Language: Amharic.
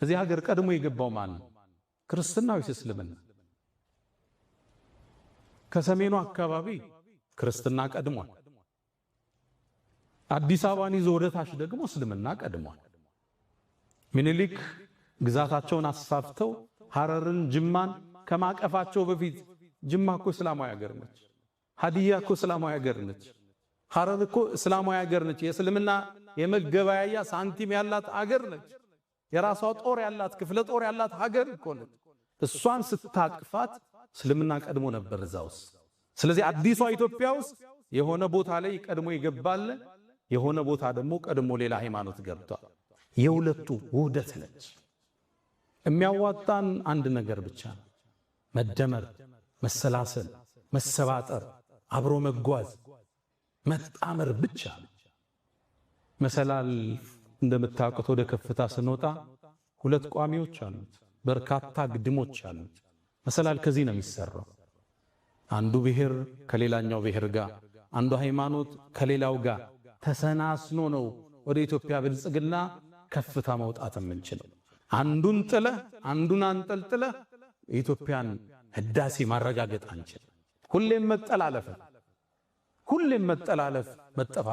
እዚህ ሀገር ቀድሞ የገባው ማን ነው? ክርስትና ወይስ እስልምና? ከሰሜኑ አካባቢ ክርስትና ቀድሟል። አዲስ አበባን ይዞ ወደ ታች ደግሞ እስልምና ቀድሟል። ምኒልክ ግዛታቸውን አስፋፍተው ሐረርን፣ ጅማን ከማቀፋቸው በፊት ጅማ እኮ እስላማዊ ሀገር ነች። ሀዲያ እኮ እስላማዊ ሀገር ነች። ሐረር እኮ እስላማዊ ሀገር ነች። የእስልምና የመገበያያ ሳንቲም ያላት ሀገር ነች። የራሷ ጦር ያላት ክፍለ ጦር ያላት ሀገር እኮ ነች። እሷን ስታቅፋት እስልምና ቀድሞ ነበር እዛ ውስጥ። ስለዚህ አዲሷ ኢትዮጵያ ውስጥ የሆነ ቦታ ላይ ቀድሞ ይገባል፣ የሆነ ቦታ ደግሞ ቀድሞ ሌላ ሃይማኖት ገብቷል። የሁለቱ ውህደት ነች። የሚያዋጣን አንድ ነገር ብቻ ነው፣ መደመር፣ መሰላሰል፣ መሰባጠር፣ አብሮ መጓዝ፣ መጣመር ብቻ። መሰላል እንደምታውቁት ወደ ከፍታ ስንወጣ ሁለት ቋሚዎች አሉት፣ በርካታ ግድሞች አሉት። መሰላል ከዚህ ነው የሚሰራው። አንዱ ብሔር ከሌላኛው ብሔር ጋር፣ አንዱ ሃይማኖት ከሌላው ጋር ተሰናስኖ ነው ወደ ኢትዮጵያ ብልጽግና ከፍታ መውጣት የምንችለው። አንዱን ጥለህ አንዱን አንጠልጥለህ የኢትዮጵያን ህዳሴ ማረጋገጥ አንችልም። ሁሌም መጠላለፍ፣ መጠፋፋት